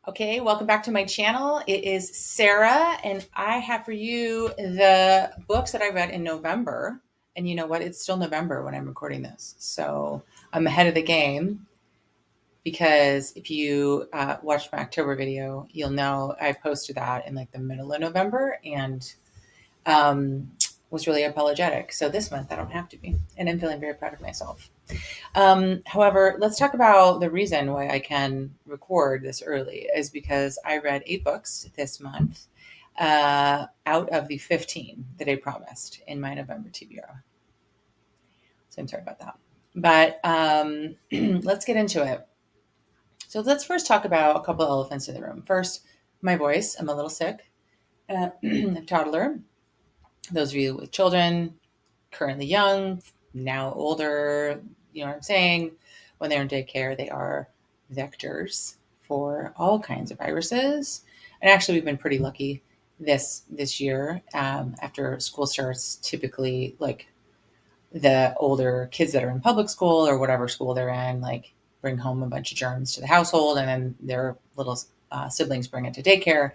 Okay, welcome back to my channel. It is Sarah, and I have for you the books that I read in November. And you know what? It's still November when I'm recording this. So I'm ahead of the game because if you watched my October video, you'll know I posted that in like the middle of November and was really apologetic. So this month I don't have to be. And I'm feeling very proud of myself. However, let's talk about the reason why I can record this early is because I read 8 books this month out of the 15 that I promised in my November TBR. So I'm sorry about that. But let's get into it. So let's first talk about a couple of elephants in the room. First, my voice. I'm a little sick. A toddler. Those of you with children, currently young, now older, you know what I'm saying? When they're in daycare, they are vectors for all kinds of viruses. And actually, we've been pretty lucky this year. After school starts, typically, like the older kids that are in public school or whatever school they're in, like bring home a bunch of germs to the household, and then their little siblings bring it to daycare,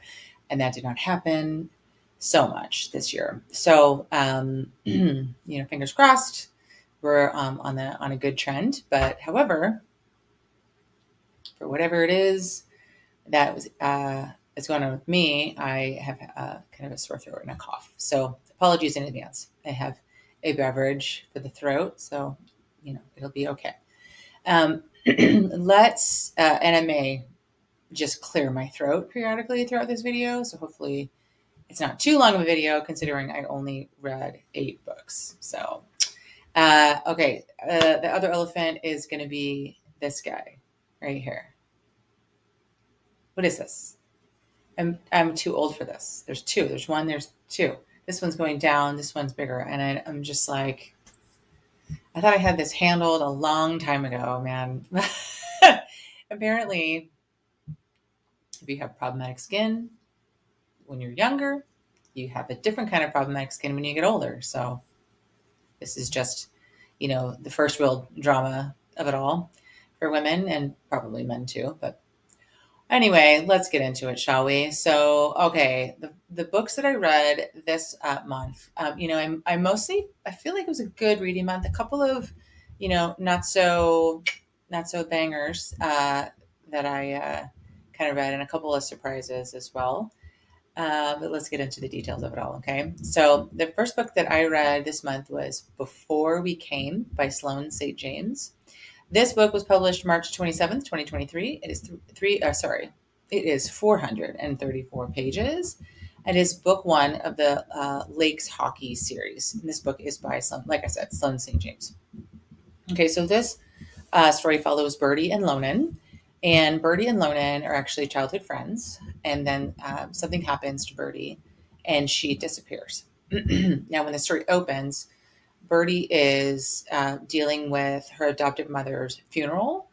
and that did not happen so much this year. So, fingers crossed, we're on a good trend. But however, for whatever it is that was is going on with me, I have kind of a sore throat and a cough. So apologies in advance. I have a beverage for the throat, so it'll be okay. Let's and I may just clear my throat periodically throughout this video. So hopefully it's not too long of a video considering I only read 8 books. So, okay. The other elephant is going to be this guy right here. What is this? I'm too old for this. There's 2. There's 1. There's 2. This one's going down. This one's bigger. And I'm just like, I thought I had this handled a long time ago, man. Apparently, if you have problematic skin when you're younger, you have a different kind of problematic skin when you get older. So this is just, the first real drama of it all for women and probably men too. But anyway, let's get into it, shall we? So, okay, the books that I read this month, I feel like it was a good reading month. A couple of, not so bangers that I kind of read, and a couple of surprises as well. But let's get into the details of it all, okay? So the first book that I read this month was Before We Came by Sloane St. James. This book was published March 27th, 2023. It is 434 pages. It is book 1 of the Lakes Hockey series. And this book is by, Sloane St. James. Okay, so this story follows Birdie and Lonan. And Birdie and Lonan are actually childhood friends. And then something happens to Birdie and she disappears. Now, when the story opens, Birdie is dealing with her adoptive mother's funeral.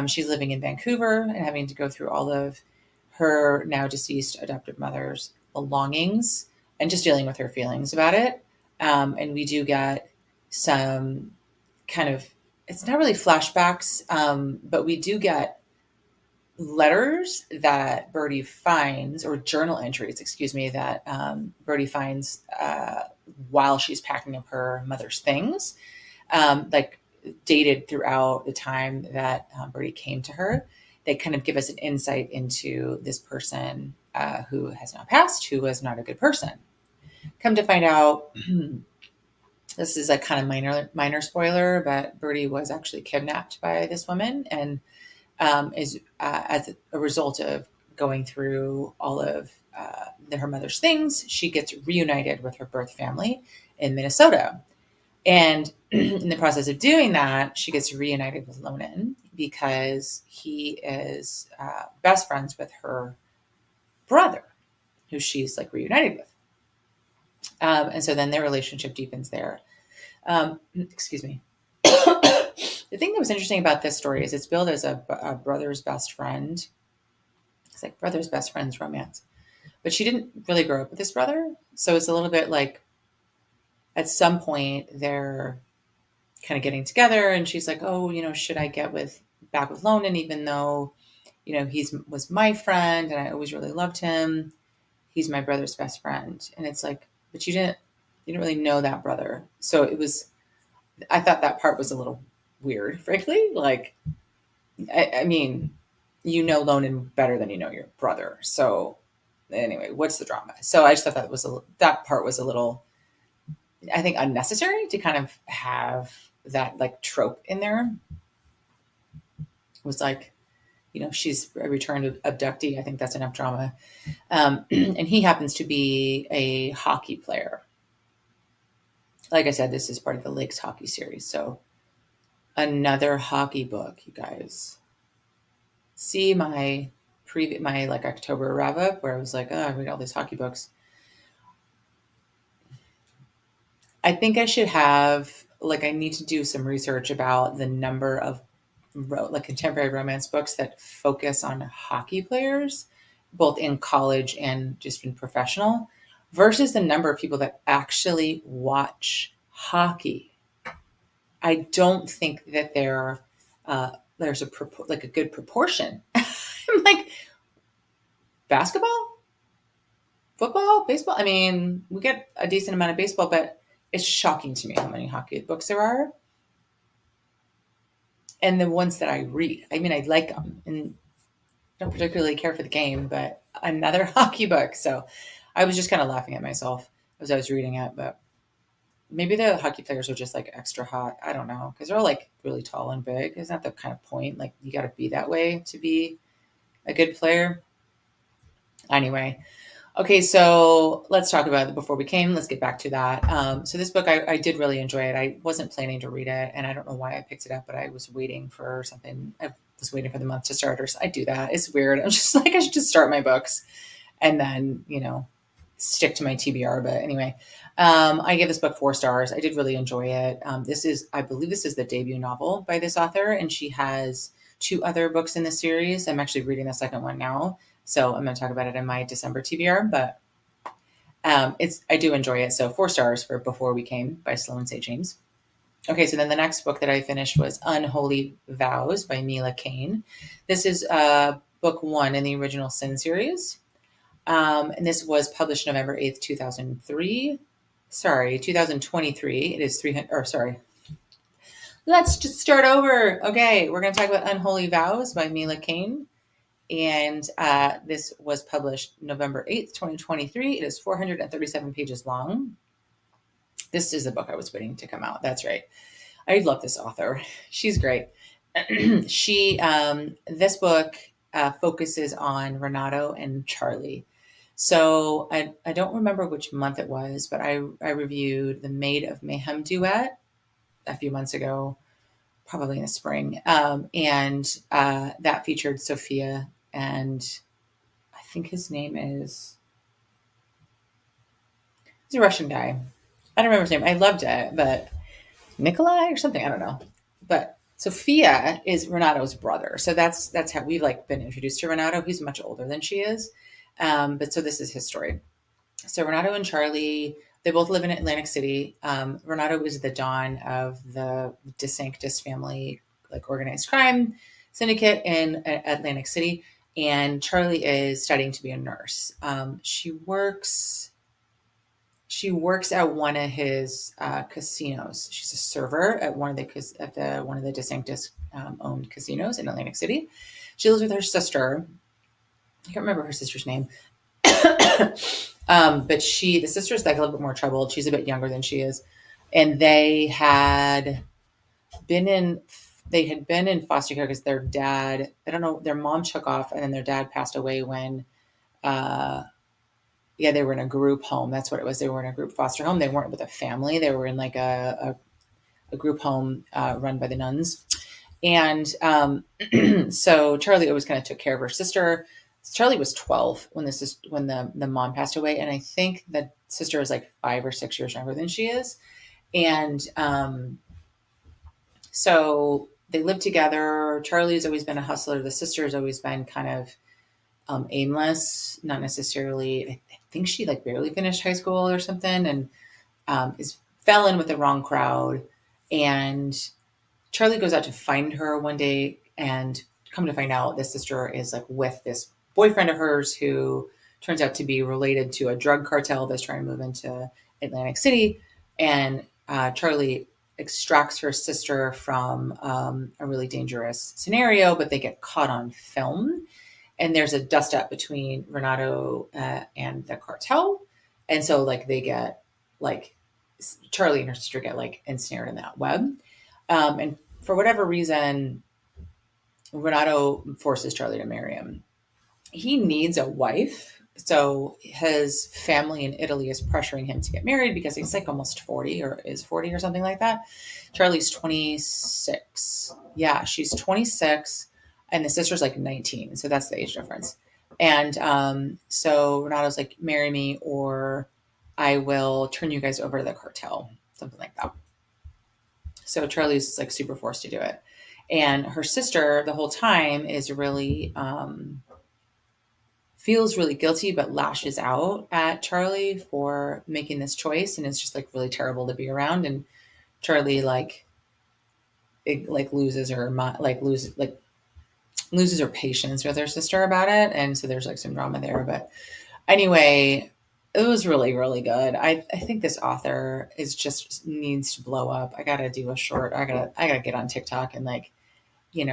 She's living in Vancouver and having to go through all of her now deceased adoptive mother's belongings and just dealing with her feelings about it. And we do get some kind of, it's not really flashbacks, but we do get letters that Birdie finds, or journal entries, that Birdie finds while she's packing up her mother's things, like dated throughout the time that Birdie came to her. They kind of give us an insight into this person who has now passed, who was not a good person. Come to find out, this is a kind of minor spoiler, but Birdie was actually kidnapped by this woman and is as a result of going through all of her mother's things, she gets reunited with her birth family in Minnesota. And in the process of doing that, she gets reunited with Lonan because he is best friends with her brother, who she's like reunited with. And so then their relationship deepens there. Excuse me. The thing that was interesting about this story is it's billed as a brother's best friend. It's like brother's best friend's romance. But she didn't really grow up with this brother. So it's a little bit like at some point they're kind of getting together and she's like, oh, should I get back with Lonan, even though, was my friend and I always really loved him. He's my brother's best friend. And it's like, but you didn't really know that brother. So I thought that part was a little weird, frankly. Like, I mean, Lonan better than your brother. So anyway, what's the drama? So I just thought that part was a little, I think, unnecessary to kind of have that like trope in there. It was like, she's a returned abductee. I think that's enough drama. And he happens to be a hockey player. Like I said, this is part of the Lakes hockey series. So another hockey book, you guys. See my like October wrap up where I was like, oh, I read all these hockey books. I think I should have, like, I need to do some research about the number of like contemporary romance books that focus on hockey players, both in college and just in professional, versus the number of people that actually watch hockey. I don't think that there's a good proportion. I'm like, basketball, football, baseball. I mean, we get a decent amount of baseball, but it's shocking to me how many hockey books there are. And the ones that I read, I mean, I like them and don't particularly care for the game, but another hockey book. So I was just kind of laughing at myself as I was reading it, but maybe the hockey players are just like extra hot. I don't know. Cause they're all like really tall and big. Isn't that the kind of point? Like you got to be that way to be a good player. Anyway. Okay, so let's talk about it before we came. Let's get back to that. So this book, I did really enjoy it. I wasn't planning to read it, and I don't know why I picked it up, but I was waiting for something. I was waiting for the month to start, or I do that. It's weird. I'm just like, I should just start my books and then, stick to my TBR. But anyway, I gave this book 4 stars. I did really enjoy it. I believe this is the debut novel by this author, and she has 2 other books in the series. I'm actually reading the second one now. So I'm going to talk about it in my December TBR, but I do enjoy it. So 4 stars for Before We Came by Sloane St. James. Okay, so then the next book that I finished was Unholy Vows by Mila, Kane. This is book 1 in the original Sin series. And this was published November 8th, 2023. It is 300, Let's just start over. Okay, we're going to talk about Unholy Vows by Mila, Kane. And this was published November 8th, 2023. It is 437 pages long. This is the book I was waiting to come out. That's right. I love this author. She's great. This book focuses on Renato and Charlie. So I don't remember which month it was, but I reviewed the Maid of Mayhem duet a few months ago, probably in the spring. And that featured Sophia, and I think his name he's a Russian guy. I don't remember his name. I loved it, but Nikolai or something. I don't know. But Sophia is Renato's brother. So that's how we've been introduced to Renato. He's much older than she is. But so this is his story. So Renato and Charlie, they both live in Atlantic City. Renato is the Don of the DeSanctis family, organized crime syndicate in Atlantic City. And Charlie is studying to be a nurse. She works at one of his casinos. She's a server at one of the DeSanctis owned casinos in Atlantic City. She lives with her sister. I can't remember her sister's name. But the sister's a little bit more troubled. She's a bit younger than she is. And they had been in foster care because their dad, I don't know, their mom took off and then their dad passed away when, they were in a group home. That's what it was. They were in a group foster home. They weren't with a family. They were in a group home run by the nuns. And so Charlie always kind of took care of her sister. Charlie was 12 when the mom passed away. And I think the sister is 5 or 6 years younger than she is. And so they lived together. Charlie's always been a hustler. The sister's always been kind of aimless, not necessarily. I think she barely finished high school or something, and fell in with the wrong crowd. And Charlie goes out to find her one day and come to find out, this sister is like with this boyfriend of hers who turns out to be related to a drug cartel that's trying to move into Atlantic City. And Charlie extracts her sister from a really dangerous scenario, but they get caught on film. And there's a dust up between Renato and the cartel. And so like they get like Charlie and her sister get like ensnared in that web. And for whatever reason, Renato forces Charlie to marry him. He needs a wife. So his family in Italy is pressuring him to get married because he's like almost 40 or is 40 or something like that. Charlie's 26. Yeah, she's 26 and the sister's like 19. So that's the age difference. And so Renato's like, marry me or I will turn you guys over to the cartel, something like that. So Charlie's like super forced to do it. And her sister the whole time is really, feels really guilty, but lashes out at Charlie for making this choice. And it's just like really terrible to be around. And Charlie loses her patience with her sister about it. And so there's like some drama there, but anyway, it was really, really good. I think this author is just needs to blow up. I gotta do a short. I gotta get on TikTok and like,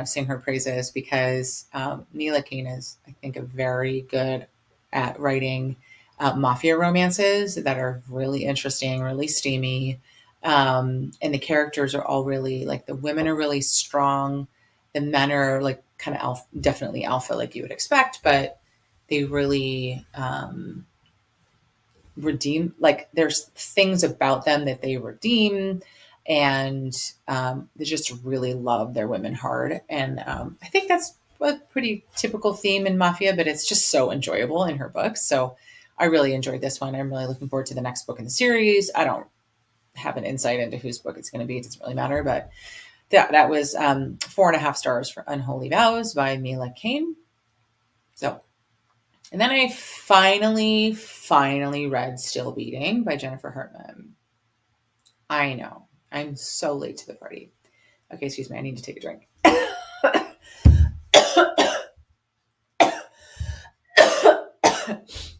sing her praises because Mila Kane is, I think, very good at writing mafia romances that are really interesting, really steamy, and the characters are all really like the women are really strong, the men are like kind of definitely alpha like you would expect, but they really redeem, like there's things about them that they redeem, and they just really love their women hard. And I think that's a pretty typical theme in mafia, but it's just so enjoyable in her books. So I really enjoyed this one. I'm really looking forward to the next book in the series. I don't have an insight into whose book it's going to be. It doesn't really matter, but that was 4.5 stars for Unholy Vows by Mila Kane. So, and then I finally read Still Beating by Jennifer Hartmann. I know. I'm so late to the party. Okay, excuse me. I need to take a drink.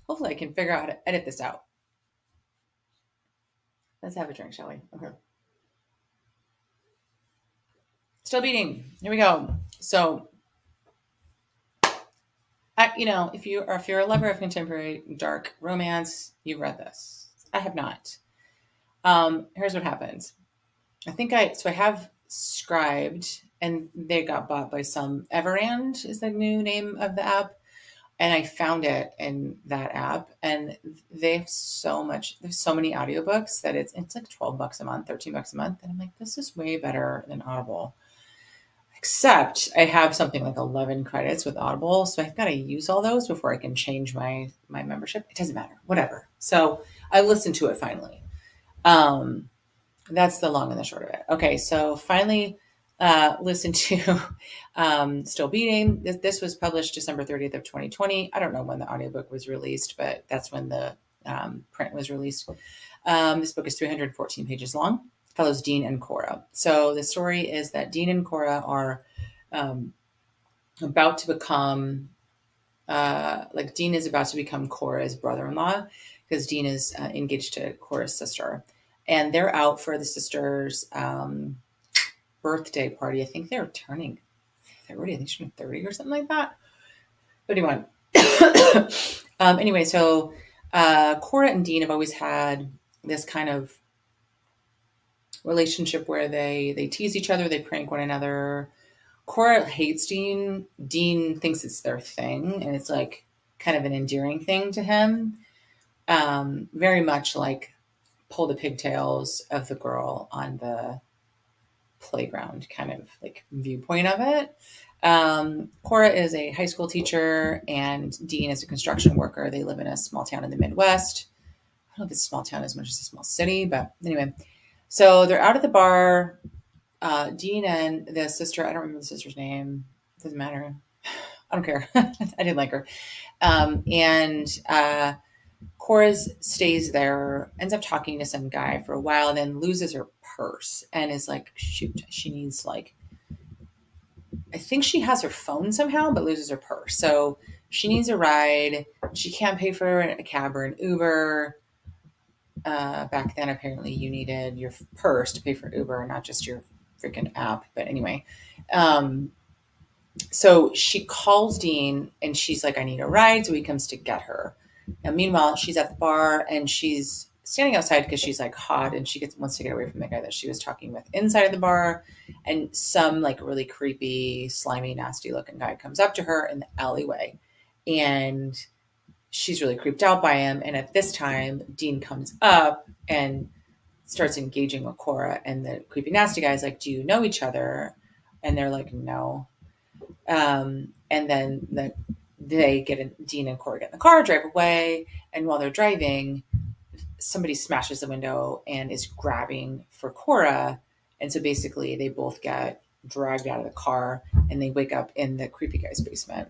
Hopefully I can figure out how to edit this out. Let's have a drink, shall we? Okay. Still Beating. Here we go. So, if you're a lover of contemporary dark romance, you've read this. I have not. Here's what happens. I have Scribed, and they got bought by some Everand is the new name of the app. And I found it in that app, and they have there's so many audiobooks that it's like $12 a month, $13 a month. And I'm like, this is way better than Audible. Except I have something like 11 credits with Audible. So I've got to use all those before I can change my membership. It doesn't matter, whatever. So I listened to it finally. That's the long and the short of it. Okay, so finally listened to Still Beating. This was published December 30th of 2020. I don't know when the audiobook was released, but that's when the print was released. This book is 314 pages long. Follows Dean and Cora. So the story is that Dean and Cora are about to become, Dean is about to become Cora's brother-in-law because Dean is engaged to Cora's sister. And they're out for the sister's birthday party. I think they're turning 30. I think she's 30 or something like that. 31. Anyway, so Cora and Dean have always had this kind of relationship where they tease each other, they prank one another. Cora hates Dean. Dean thinks it's their thing, and it's like kind of an endearing thing to him. Very much like pull the pigtails of the girl on the playground kind of like viewpoint of it. Cora is a high school teacher and Dean is a construction worker. They live in a small town in the Midwest. I don't know if it's a small town as much as a small city, but anyway. So they're out at the bar. Dean and the sister, I don't remember the sister's name. It doesn't matter. I don't care. I didn't like her. And Cora stays there, ends up talking to some guy for a while, and then loses her purse and is like, shoot, she needs like I think she has her phone somehow, but loses her purse. So she needs a ride. She can't pay for a cab or an Uber. Back then, apparently, you needed your purse to pay for Uber, not just your freaking app. But anyway, um, so she calls Dean and she's like, I need a ride. So he comes to get her. Now, meanwhile, she's at the bar and she's standing outside because she's like hot and wants to get away from the guy that she was talking with inside of the bar. And some like really creepy, slimy, nasty looking guy comes up to her in the alleyway. And she's really creeped out by him. And at this time, Dean comes up and starts engaging with Cora. And the creepy, nasty guy is like, do you know each other? And they're like, no. And then Dean and Cora get in the car, drive away. And while they're driving, somebody smashes the window and is grabbing for Cora. And so basically they both get dragged out of the car and they wake up in the creepy guy's basement.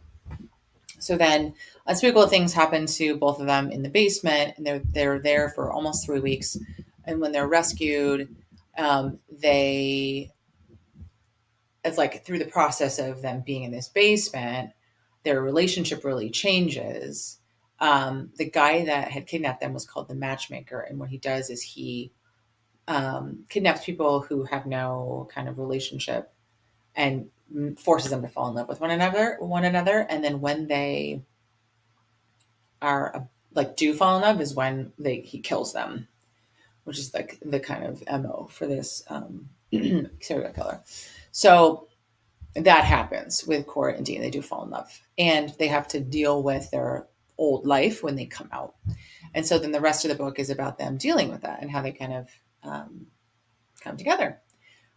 So then unspeakable things happen to both of them in the basement, and they're there for almost 3 weeks. And when they're rescued, it's like through the process of them being in this basement, their relationship really changes. The guy that had kidnapped them was called the matchmaker. And what he does is he kidnaps people who have no kind of relationship and forces them to fall in love with one another. And then when they are like do fall in love is when he kills them, which is like the kind of MO for this serial killer. So that happens with Cora and Dean. They do fall in love and they have to deal with their old life when they come out. And so then the rest of the book is about them dealing with that and how they kind of come together.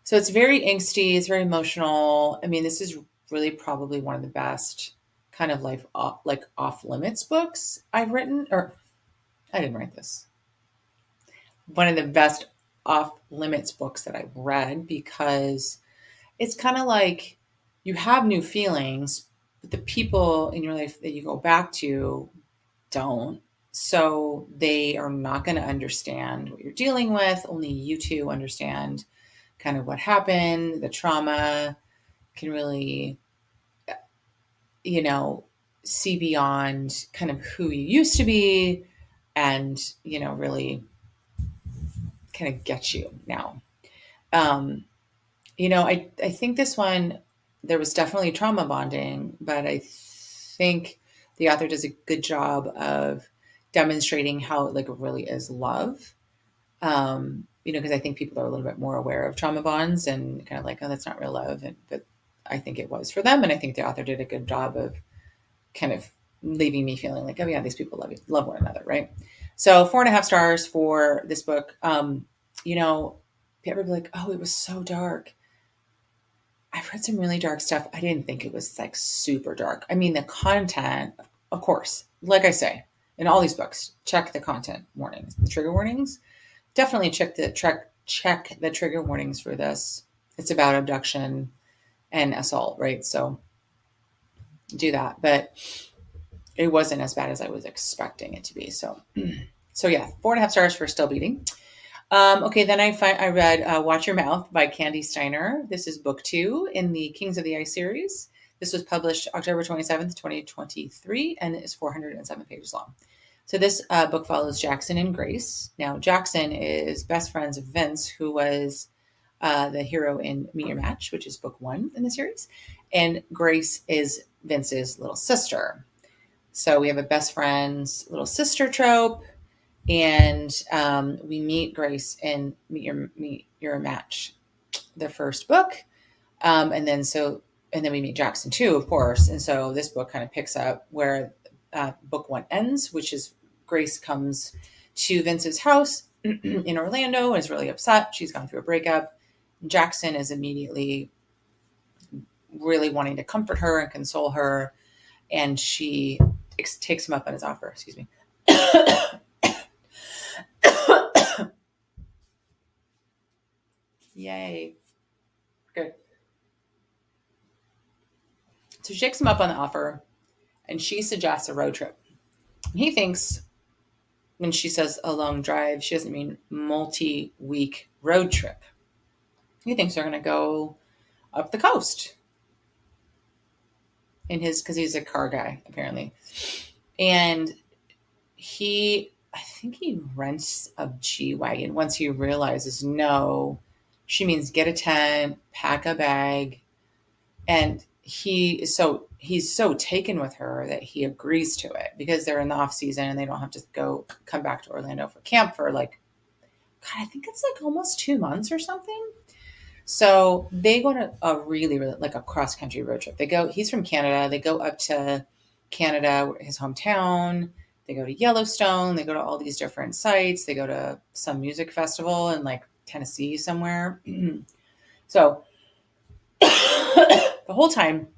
So it's very angsty. It's very emotional. I mean, this is really probably one of the best kind of off limits books I've written, or I didn't write this. One of the best off limits books that I've read, because it's kind of like you have new feelings, but the people in your life that you go back to don't. So they are not going to understand what you're dealing with. Only you two understand kind of what happened. The trauma can really, see beyond kind of who you used to be and, really kind of get you now. I think this one, there was definitely trauma bonding, but I think the author does a good job of demonstrating how it really is love. Because I think people are a little bit more aware of trauma bonds and kind of like, oh, that's not real love. But I think it was for them. And I think the author did a good job of kind of leaving me feeling like, oh yeah, these people love one another. Right. So 4.5 stars for this book. People be like, oh, it was so dark. I've read some really dark stuff. I didn't think it was like super dark. I mean, the content, of course, like I say, in all these books, check the content warnings, the trigger warnings. Definitely check the trigger warnings for this. It's about abduction and assault, right? So do that. But it wasn't as bad as I was expecting it to be. So yeah, 4.5 stars for Still Bleeding. Okay, then I read Watch Your Mouth by Kandi Steiner. This is book 2 in the Kings of the Ice series. This was published October 27th, 2023, and it is 407 pages long. So this book follows Jackson and Grace. Now, Jackson is best friends of Vince, who was the hero in Meet Your Match, which is book 1 in the series. And Grace is Vince's little sister. So we have a best friends, little sister trope. And we meet Grace in Meet Your Match, the first book. And then we meet Jackson too, of course. And so this book kind of picks up where book 1 ends, which is Grace comes to Vince's house in Orlando and is really upset. She's gone through a breakup. Jackson is immediately really wanting to comfort her and console her. And she takes him up on his offer. Excuse me. Yay. Good. So she takes him up on the offer and she suggests a road trip. He thinks when she says a long drive, she doesn't mean multi-week road trip. He thinks they're going to go up the coast. in his, because he's a car guy apparently, and I think he rents a G-Wagon once he realizes, no, she means get a tent, pack a bag. And he's so taken with her that he agrees to it because they're in the off season and they don't have to come back to Orlando for camp for like, God, I think it's like almost 2 months or something. So they go on a really, really like a cross country road trip. He's from Canada. They go up to Canada, his hometown. They go to Yellowstone. They go to all these different sites. They go to some music festival in like Tennessee somewhere. So the whole time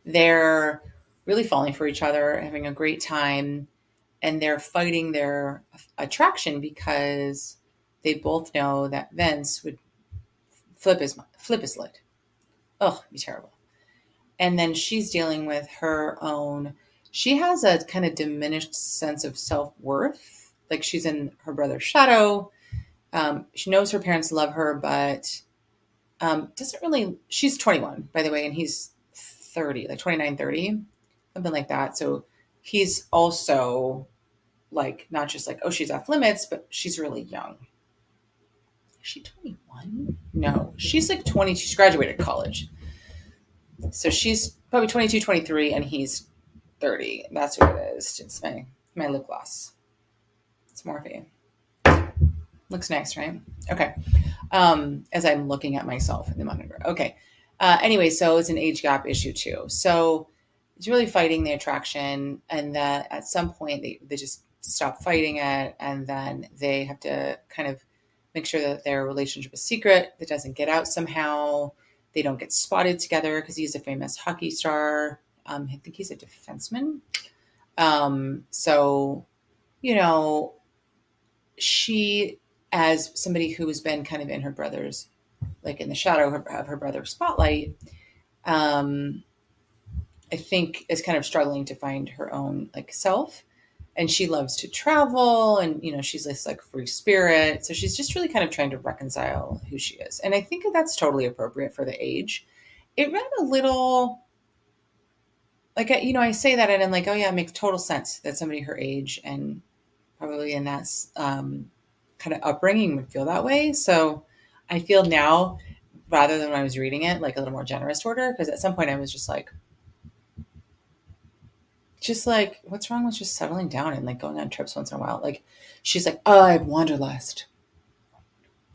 they're really falling for each other, having a great time, and they're fighting their attraction because they both know that Vince would flip his lid. Oh, it'd be terrible. And then she's dealing with her own. She has a kind of diminished sense of self-worth. Like she's in her brother's shadow. She knows her parents love her, but doesn't really. She's 21, by the way, and he's 30, like 29, 30, something like that. So he's also like, not just like, oh, she's off limits, but she's really young. Is she 21? No, she's like 20. She's graduated college. So she's probably 22, 23, and he's 30. That's what it is. It's my lip gloss. It's Morphe. Looks nice, right? Okay. As I'm looking at myself in the monitor. Okay. Anyway, so it's an age gap issue too. So it's really fighting the attraction, and that at some point they just stop fighting it, and then they have to kind of make sure that their relationship is secret, that doesn't get out somehow. They don't get spotted together because he's a famous hockey star. I think he's a defenseman. So, she, as somebody who has been kind of in her brother's, like in the shadow of her brother's spotlight, I think is kind of struggling to find her own like self. And she loves to travel, and she's this like free spirit. So she's just really kind of trying to reconcile who she is. And I think that's totally appropriate for the age. It read a little like, I say that and I'm like, oh yeah, it makes total sense that somebody her age and probably in that kind of upbringing would feel that way. So I feel now, rather than when I was reading it, like a little more generous toward her, because at some point I was just like, what's wrong with just settling down and like going on trips once in a while? Like, she's like, oh, I have wanderlust.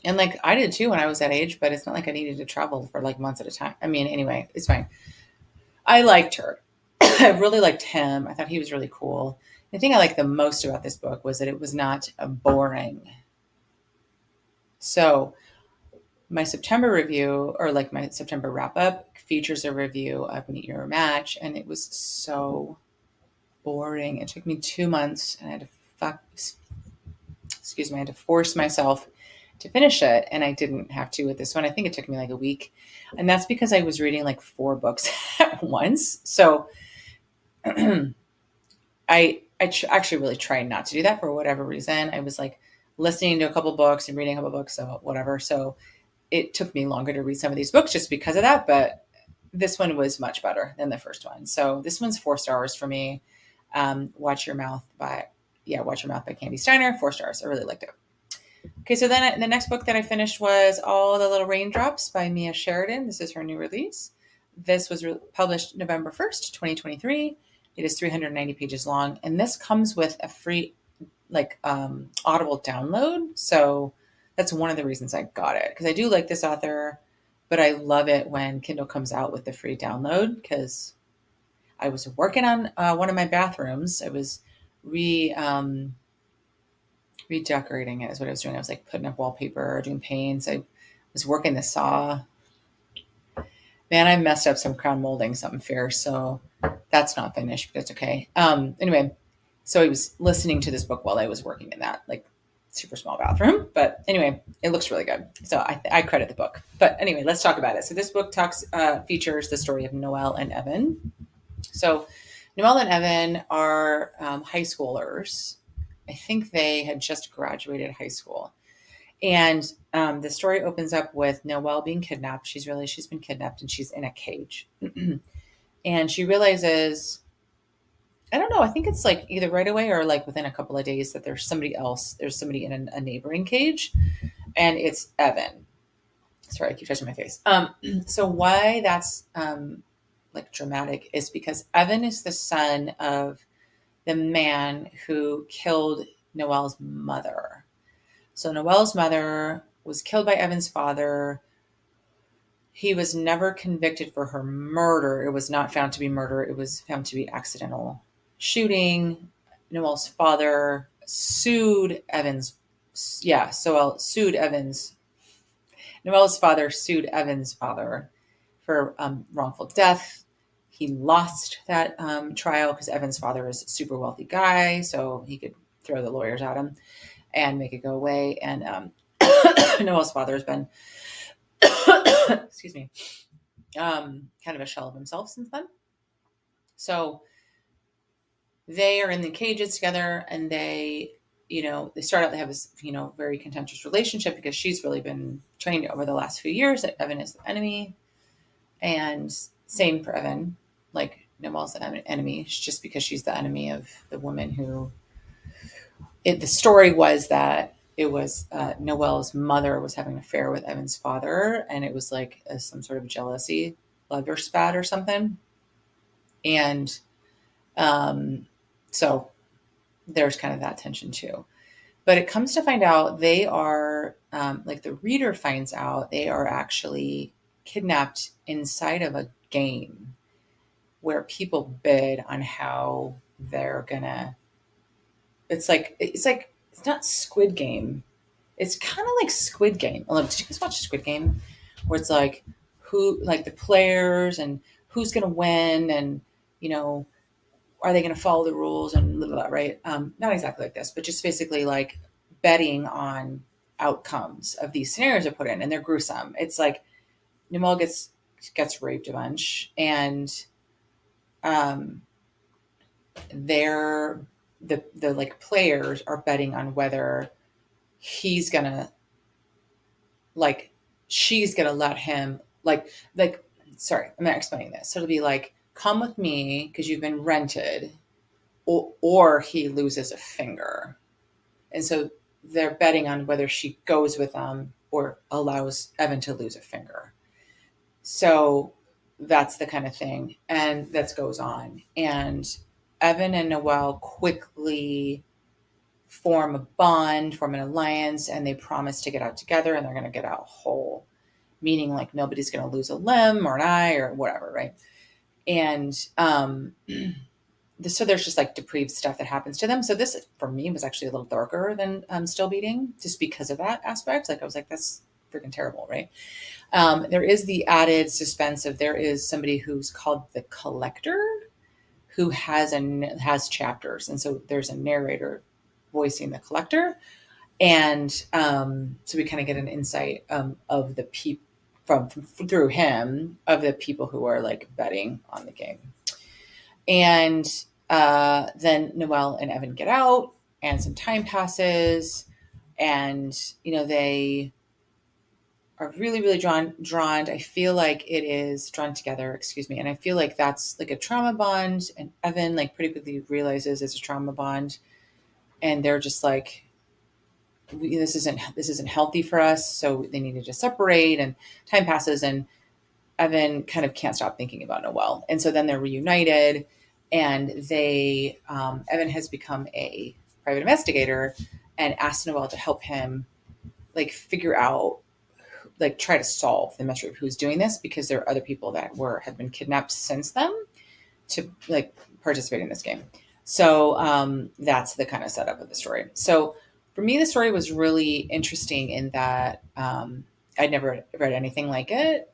And like, I did too when I was that age, but it's not like I needed to travel for like months at a time. I mean, anyway, it's fine. I liked her. I really liked him. I thought he was really cool. The thing I liked the most about this book was that it was not boring. So my September review, or like my September wrap up, features a review of Meet Your Match, and it was so boring. It took me 2 months, and I had to force myself to finish it, and I didn't have to with this one. I think it took me like a week, and that's because I was reading like 4 books at once. So I actually really tried not to do that for whatever reason. I was like listening to a couple books and reading a couple books, so whatever. So it took me longer to read some of these books just because of that, but this one was much better than the first one. So this one's 4 stars for me. Watch Your Mouth by Kandi Steiner, 4 stars. I really liked it. Okay, so then the next book that I finished was All the Little Raindrops by Mia Sheridan. This is her new release. This was published November 1st, 2023. It is 390 pages long, and this comes with a free Audible download. So that's one of the reasons I got it, because I do like this author, but I love it when Kindle comes out with the free download, because I was working on one of my bathrooms. I was redecorating it is what I was doing. I was like putting up wallpaper, doing paints. I was working the saw. Man, I messed up some crown molding, something fierce. So that's not finished, but it's okay. Anyway, so I was listening to this book while I was working in that like super small bathroom. But anyway, it looks really good. So I credit the book. But anyway, let's talk about it. So this book features the story of Noelle and Evan. So Noelle and Evan are high schoolers. I think they had just graduated high school. And the story opens up with Noelle being kidnapped. She's been kidnapped, and she's in a cage. And she realizes, I don't know, I think it's like either right away or like within a couple of days, that there's somebody else. There's somebody in a neighboring cage, and it's Evan. Sorry, I keep touching my face. So why that's like dramatic is because Evan is the son of the man who killed Noelle's mother. So Noelle's mother was killed by Evan's father. He was never convicted for her murder. It was not found to be murder. It was found to be accidental shooting. Noelle's father sued Evans. Yeah, so sued Evans. Noelle's father sued Evan's father for wrongful death. He lost that trial because Evan's father is a super wealthy guy, so he could throw the lawyers at him and make it go away. And Noelle's father has been, excuse me, kind of a shell of himself since then. So they are in the cages together, and they start out, they have this, very contentious relationship because she's really been trained over the last few years that Evan is the enemy. And same for Evan, like Noelle's the enemy, just because she's the enemy of the woman who, the story was that it was Noelle's mother was having an affair with Evan's father, and it was like some sort of jealousy, lover spat or something. And so there's kind of that tension too. But it comes to find out they are, like the reader finds out, they are actually kidnapped inside of a game where people bid on how they're gonna. It's not Squid Game. It's kind of like Squid Game. Did you guys watch Squid Game? Where it's like the players and who's gonna win, and are they going to follow the rules and blah, blah, blah, right? Not exactly like this, but just basically like betting on outcomes of these scenarios are put in, and they're gruesome. It's like Noelle gets raped a bunch, and they're the like players are betting on whether he's gonna, like, she's gonna let him, sorry, I'm not explaining this. So it'll be like, come with me because you've been rented, or he loses a finger. And so they're betting on whether she goes with them or allows Evan to lose a finger. So that's the kind of thing. And that goes on. And Evan and Noelle quickly form a bond, form an alliance, and they promise to get out together, and they're going to get out whole. Meaning, like, nobody's going to lose a limb or an eye or whatever, right? And so there's just like depraved stuff that happens to them. So this, for me, was actually a little darker than Still Beating, just because of that aspect. Like, I was like, that's freaking terrible, right? There is the added suspense of, there is somebody who's called the Collector, who has chapters, and so there's a narrator voicing the Collector, and so we kind of get an insight of the people through him, of the people who are like betting on the game. And then Noelle and Evan get out, and some time passes, and they are really, really drawn. I feel like it is drawn together, excuse me. And I feel like that's like a trauma bond, and Evan like pretty quickly realizes it's a trauma bond, and they're just like, this isn't healthy for us. So they needed to separate, and time passes, and Evan kind of can't stop thinking about Noelle. And so then they're reunited, and Evan has become a private investigator and asked Noelle to help him like figure out, like try to solve the mystery of who's doing this, because there are other people that have been kidnapped since then to like participate in this game. So that's the kind of setup of the story. So for me, the story was really interesting in that I'd never read anything like it.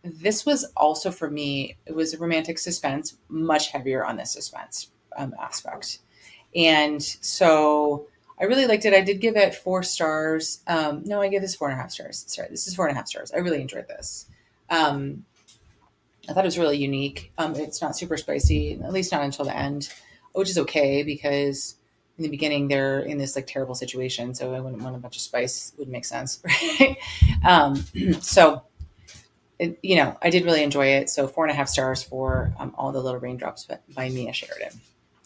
This was also, for me, it was a romantic suspense, much heavier on the suspense aspect. And so I really liked it. I did give it 4 stars. No, I gave this 4.5 stars. Sorry, this is 4.5 stars. I really enjoyed this. I thought it was really unique. It's not super spicy, at least not until the end, which is okay, because in the beginning they're in this like terrible situation. So I wouldn't want a bunch of spice, would make sense. Right? So I did really enjoy it. So 4.5 stars for All the Little Raindrops by Mia Sheridan.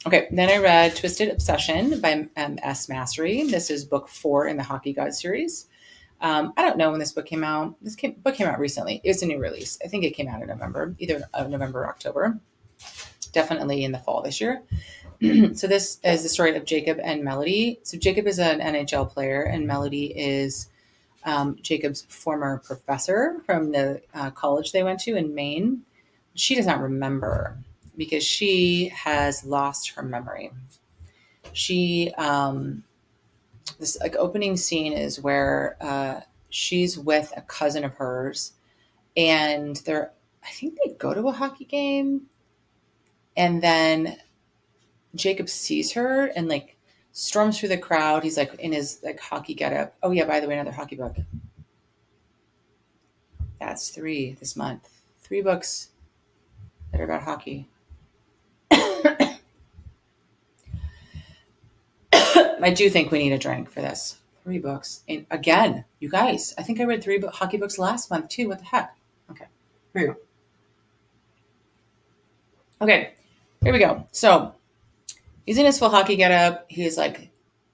Okay, then I read Twisted Obsession by S. Massery. This is book 4 in the Hockey God series. I don't know when this book came out. Book came out recently. It's a new release. I think it came out in November, either November or October. Definitely in the fall this year. So this is the story of Jacob and Melody. So Jacob is an NHL player, and Melody is Jacob's former professor from the college they went to in Maine. She does not remember because she has lost her memory. She this like opening scene is where she's with a cousin of hers, and I think they go to a hockey game, and then Jacob sees her and like storms through the crowd. He's like in his like hockey getup. Oh yeah, by the way, another hockey book. That's 3 this month. 3 books that are about hockey. I do think we need a drink for this. 3 books. And again, you guys, I think I read 3 hockey books last month too. What the heck? Okay, here we go. Okay, here we go. So he's in his full hockey getup. He's like,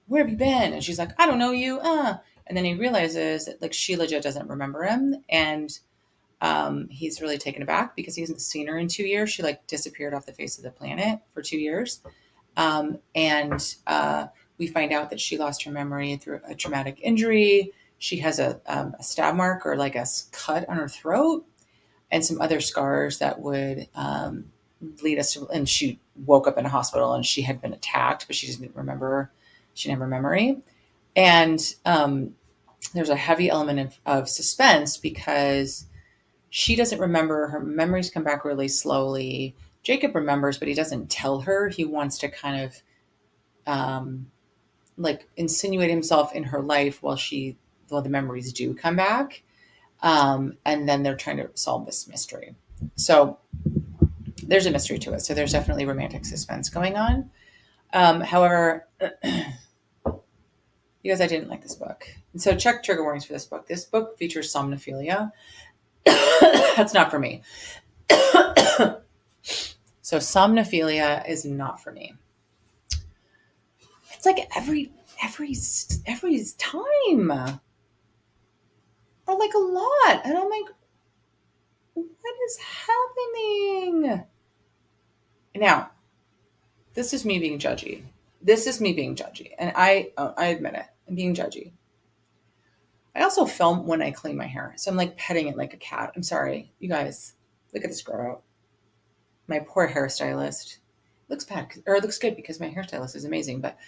"Where have you been?" And she's like, "I don't know you." And then he realizes that like she legit doesn't remember him, and he's really taken aback because he hasn't seen her in 2 years. She like disappeared off the face of the planet for 2 years, and we find out that she lost her memory through a traumatic injury. She has a stab mark or like a cut on her throat, and some other scars that would lead us to. And she woke up in a hospital, and she had been attacked, but she didn't remember. She didn't have her memory, and there's a heavy element of suspense because she doesn't remember. Her memories come back really slowly. Jacob remembers, but he doesn't tell her. He wants to kind of like insinuate himself in her life while the memories do come back. And then they're trying to solve this mystery. So there's a mystery to it. So there's definitely romantic suspense going on. However, because I didn't like this book. And so check trigger warnings for this book. This book features somnophilia. That's not for me. So somnophilia is not for me. It's like every time, or like a lot, and I'm like, what is happening? Now, this is me being judgy. And I admit it. I'm being judgy. I also film when I clean my hair, so I'm like petting it like a cat. I'm sorry, you guys. Look at this girl. My poor hairstylist. Looks bad, or it looks good because my hairstylist is amazing, but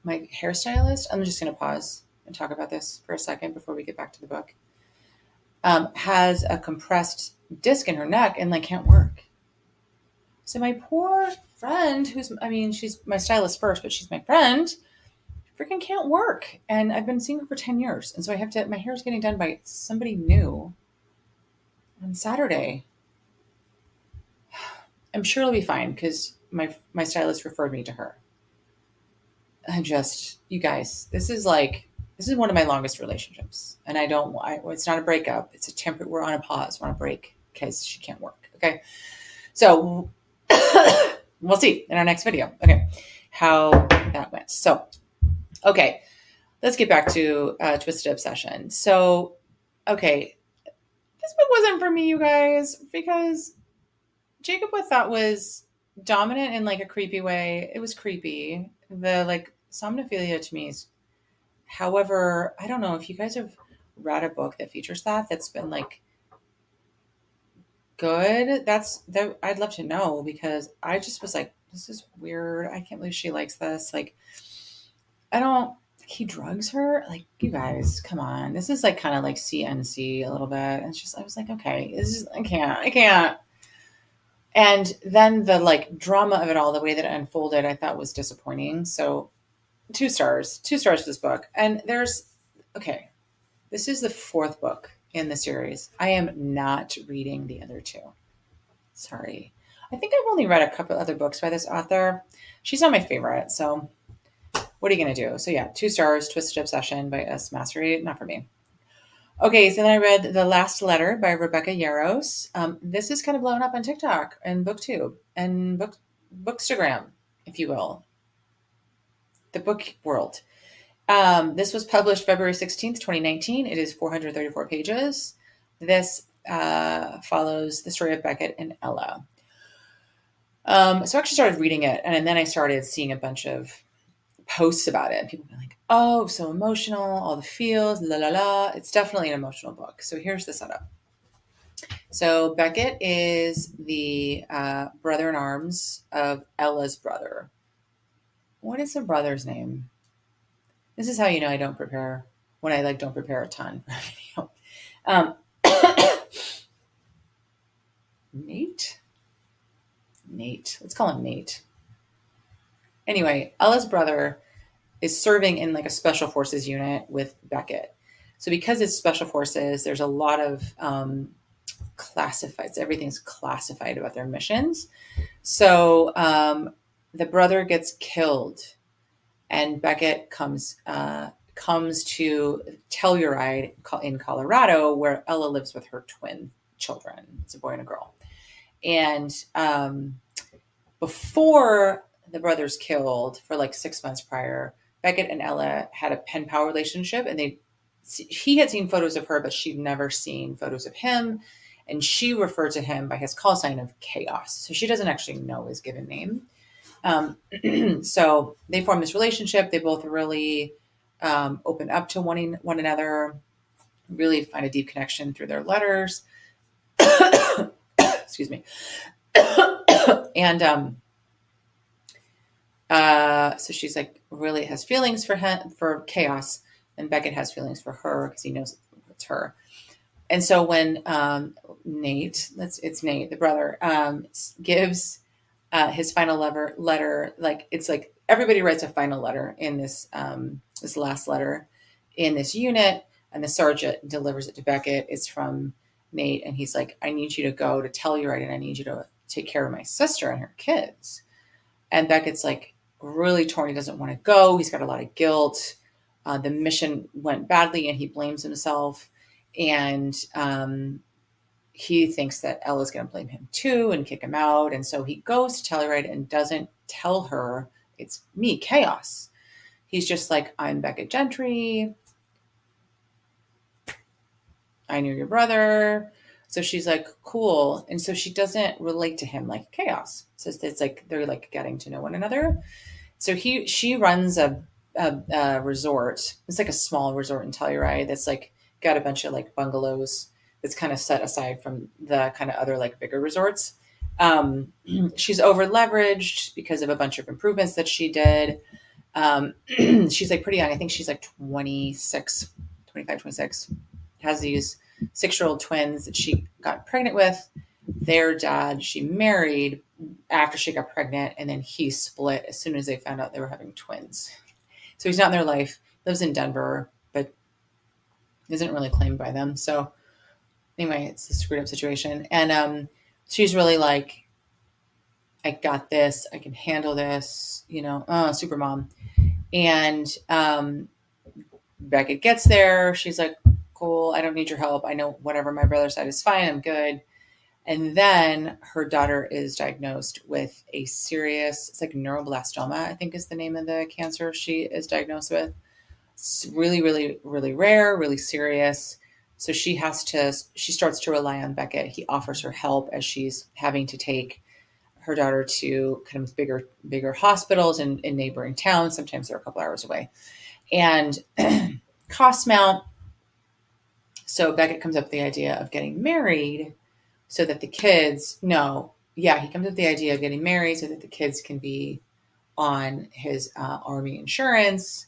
my hairstylist, I'm just going to pause and talk about this for a second before we get back to the book, has a compressed disc in her neck and like can't work. So my poor friend, she's my stylist first, but she's my friend, freaking can't work. And I've been seeing her for 10 years. And so my hair's getting done by somebody new on Saturday. I'm sure it'll be fine because my stylist referred me to her. You guys, this is one of my longest relationships, and it's not a breakup. It's a temporary, we're on a pause, we're on a break because she can't work. Okay. So we'll see in our next video. Okay. How that went. So, okay, let's get back to Twisted Obsession. So, okay, this book wasn't for me, you guys, because Jacob I thought was dominant in like a creepy way. It was creepy. The like somnophilia to me is, however, I don't know if you guys have read a book that features that's been like good. I'd love to know, because I just was like, this is weird. I can't believe she likes this. Like, he drugs her. Like, you guys, come on. This is like kind of like CNC a little bit. And it's just, I was like, okay, I can't. And then the like drama of it all, the way that it unfolded, I thought was disappointing. So 2 stars to this book. And this is the 4th book in the series. I am not reading the other 2. Sorry. I think I've only read a couple other books by this author. She's not my favorite. So what are you going to do? So yeah, 2 stars, Twisted Obsession by S. Massery. Not for me. Okay, so then I read The Last Letter by Rebecca Yarros. This is kind of blown up on TikTok and BookTube and Bookstagram, if you will, the book world. This was published February 16th, 2019. It is 434 pages. This follows the story of Beckett and Ella. So I actually started reading it, and then I started seeing a bunch of posts about it. People were like, oh, so emotional, all the feels, la la la. It's definitely an emotional book. So here's the setup. So Beckett is the brother in arms of Ella's brother. What is the brother's name? This is how you know I don't prepare when I don't prepare a ton for a video. Um, Nate. Let's call him Nate. Anyway, Ella's brother is serving in a special forces unit with Beckett. So because it's special forces, there's a lot of classified. Everything's classified about their missions. So the brother gets killed, and Beckett comes to Telluride in Colorado, where Ella lives with her twin children. It's a boy and a girl. And before the brother's killed, for 6 months prior, Beckett and Ella had a pen pal relationship, and he had seen photos of her, but she'd never seen photos of him. And she referred to him by his call sign of Chaos. So she doesn't actually know his given name. So they form this relationship. They both really open up to one another, really find a deep connection through their letters. Excuse me. And so she's really has feelings for Chaos, and Beckett has feelings for her because he knows it's her. And so when it's Nate, the brother, gives his final letter, it's everybody writes a final letter in this last letter in this unit, and the sergeant delivers it to Beckett. It's from Nate, and he's like, I need you to go to Telluride, and I need you to take care of my sister and her kids. And Beckett's really torn. He doesn't want to go. He's got a lot of guilt. The mission went badly, and he blames himself. And he thinks that Ella's going to blame him too and kick him out. And so he goes to Telluride and doesn't tell her it's me, Chaos. He's just like, I'm Beckett Gentry. I knew your brother. So she's like, cool. And so she doesn't relate to him like Chaos. So it's they're getting to know one another. So she runs a resort. It's a small resort in Telluride that's got a bunch of bungalows that's kind of set aside from the kind of other bigger resorts. She's over leveraged because of a bunch of improvements that she did. She's pretty young. I think she's 26, 25, 26. Has these 6-year-old twins that she got pregnant with. Their dad, she married after she got pregnant, and then he split as soon as they found out they were having twins. So he's not in their life, lives in Denver, but isn't really claimed by them. So anyway, it's a screwed up situation. And she's really I got this. I can handle this, super mom. And Beckett gets there. She's like, cool, I don't need your help. I know whatever my brother said is fine. I'm good. And then her daughter is diagnosed with a serious, it's neuroblastoma, I think is the name of the cancer she is diagnosed with. It's really, really, really rare, really serious. So she starts to rely on Beckett. He offers her help as she's having to take her daughter to kind of bigger hospitals in neighboring towns. Sometimes they're a couple hours away. And costs mount. So Beckett comes up with the idea of getting married so that the kids he comes up with the idea of getting married so that the kids can be on his army insurance.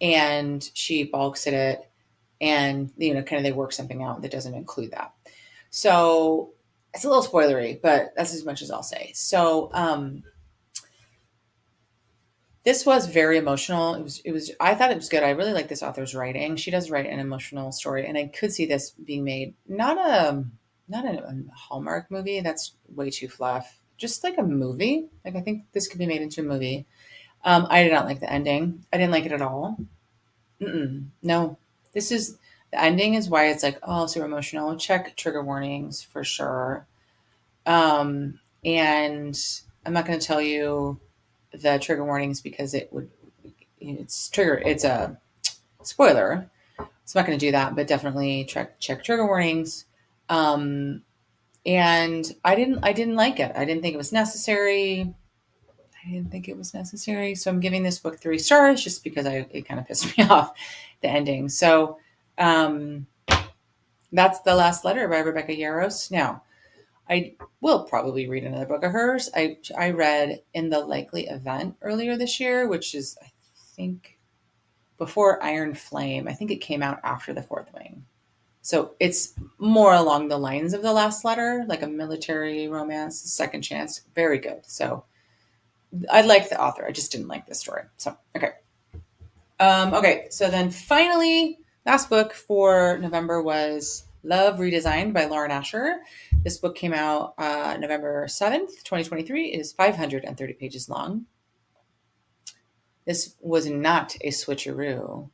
And she balks at it, and kind of they work something out that doesn't include that. So it's a little spoilery, but that's as much as I'll say. So this was very emotional. It was. I thought it was good. I really like this author's writing. She does write an emotional story, and I could see this being made not a Hallmark movie. That's way too fluff. Just a movie. I think this could be made into a movie. I did not like the ending. I didn't like it at all. No, this is The ending is why it's like, oh, super emotional. Check trigger warnings for sure. And I'm not going to tell you the trigger warnings because it's a spoiler. So I'm not going to do that, but definitely check trigger warnings. And I didn't like it. I didn't think it was necessary. So I'm giving this book 3 stars just because it kind of pissed me off, the ending. So that's The Last Letter by Rebecca Yarros. Now, I will probably read another book of hers. I read In the Likely Event earlier this year, which is, I think, before Iron Flame. I think it came out after The Fourth Wing. So it's more along the lines of The Last Letter, like a military romance, second chance. Very good. So I like the author. I just didn't like the story. So, okay. Okay. So then finally, last book for November was Love Redesigned by Lauren Asher. This book came out November 7th, 2023. It is 530 pages long. This was not a switcheroo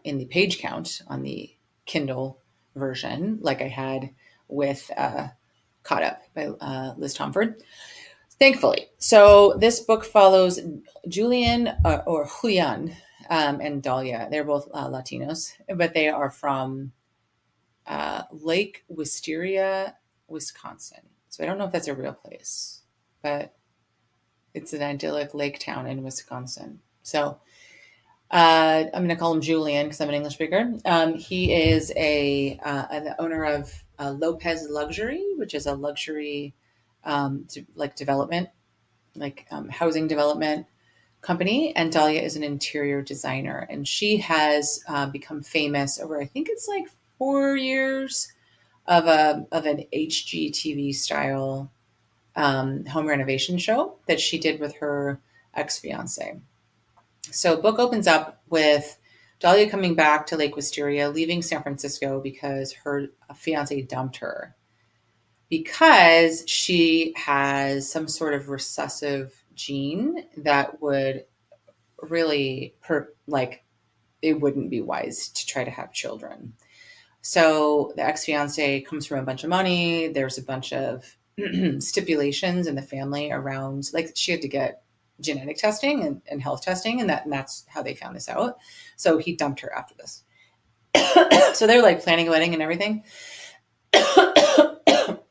in the page count on the Kindle version like I had with Caught Up by Liz Tomford. Thankfully. So this book follows Julian and Dahlia. They're both Latinos, but they are from Lake Wisteria, Wisconsin. So I don't know if that's a real place, but it's an idyllic lake town in Wisconsin. So I'm going to call him Julian because I'm an English speaker. He is the owner of Lopez Luxury, which is a luxury development, housing development company. And Dahlia is an interior designer, and she has become famous over, I think it's like 4 years of an HGTV style home renovation show that she did with her ex-fiance. So book opens up with Dahlia coming back to Lake Wisteria, leaving San Francisco because her fiance dumped her because she has some sort of recessive gene that would really it wouldn't be wise to try to have children. So the ex-fiance comes from a bunch of money. There's a bunch of stipulations in the family around, she had to get genetic testing and health testing, and that's how they found this out. So he dumped her after this. So they're planning a wedding and everything.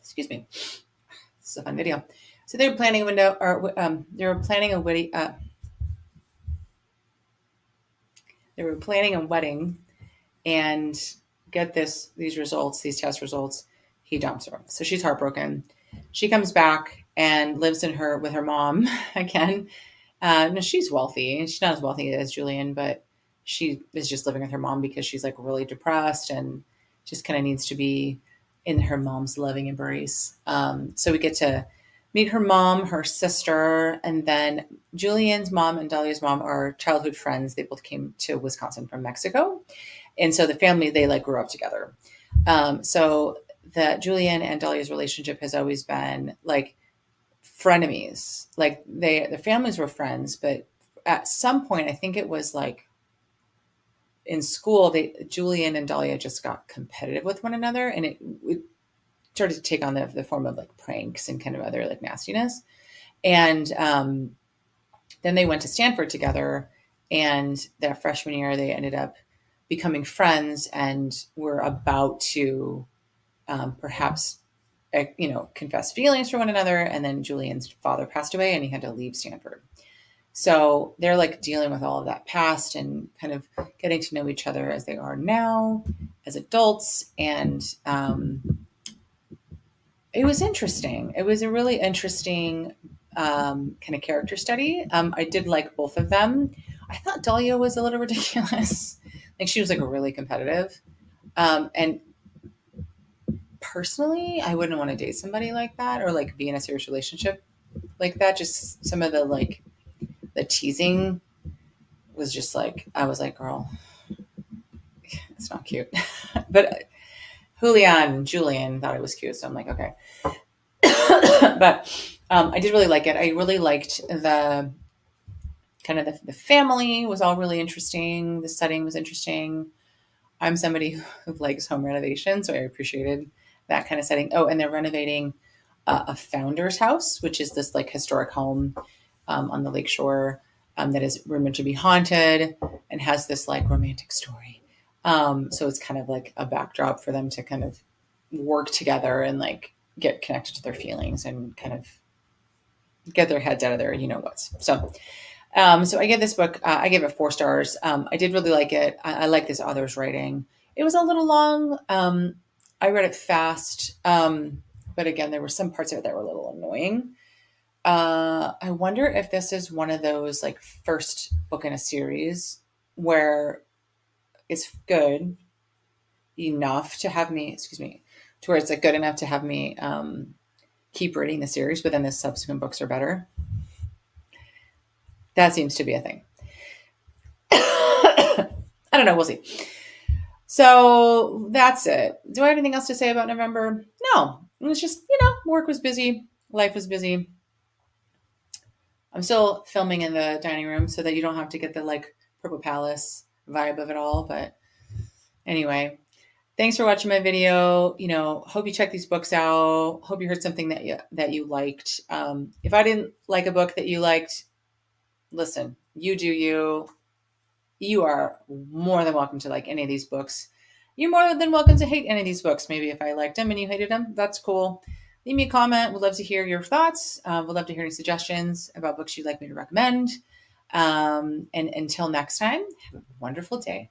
Excuse me. This is a fun video. So they were planning a window, or they were planning a wedding. They were planning a wedding, and get these results, these test results. He dumps her, so she's heartbroken. She comes back and lives with her mom again. No, she's wealthy. She's not as wealthy as Julian, but she is just living with her mom because she's really depressed and just kind of needs to be in her mom's loving embrace. So we get to meet her mom, her sister, and then Julian's mom and Dahlia's mom are childhood friends. They both came to Wisconsin from Mexico. And so the family, they grew up together. So that Julian and Dahlia's relationship has always been frenemies. The families were friends, but at some point, I think it was in school, Julian and Dahlia just got competitive with one another, and it started to take on the form of pranks and kind of other nastiness. And then they went to Stanford together, and their freshman year, they ended up becoming friends and were about to perhaps confess feelings for one another. And then Julian's father passed away and he had to leave Stanford. So they're dealing with all of that past and kind of getting to know each other as they are now as adults. And it was interesting. It was a really interesting kind of character study. I did like both of them. I thought Dahlia was a little ridiculous. She was really competitive. And personally, I wouldn't want to date somebody like that or be in a serious relationship like that. Just some of the teasing was just I was girl, it's not cute. But Julian thought it was cute. So I'm okay. But I did really like it. I really liked the kind of the family was all really interesting. The setting was interesting. I'm somebody who likes home renovation, so I appreciated that kind of setting. Oh, and they're renovating a founder's house, which is this like historic home on the lakeshore that is rumored to be haunted and has this like romantic story. So it's kind of like a backdrop for them to kind of work together and like get connected to their feelings and kind of get their heads out of their what's. So I gave this book, I gave it 4 stars. I did really like it. I like this author's writing. It was a little long. I read it fast. But again, there were some parts of it that were a little annoying. I wonder if this is one of those like first book in a series where it's good enough to have me, to where it's like good enough to have me keep reading the series, but then the subsequent books are better. That seems to be a thing. I don't know. We'll see. So that's it. Do I have anything else to say about November? No. It was just, work was busy. Life was busy. I'm still filming in the dining room so that you don't have to get the like Purple Palace vibe of it all. But anyway, thanks for watching my video. Hope you check these books out. Hope you heard something that you liked. If I didn't like a book that you liked, listen, you do you. You are more than welcome to like any of these books. You're more than welcome to hate any of these books. Maybe if I liked them and you hated them, that's cool. Leave me a comment. We'd love to hear your thoughts. We'd love to hear any suggestions about books you'd like me to recommend. And until next time, have a wonderful day.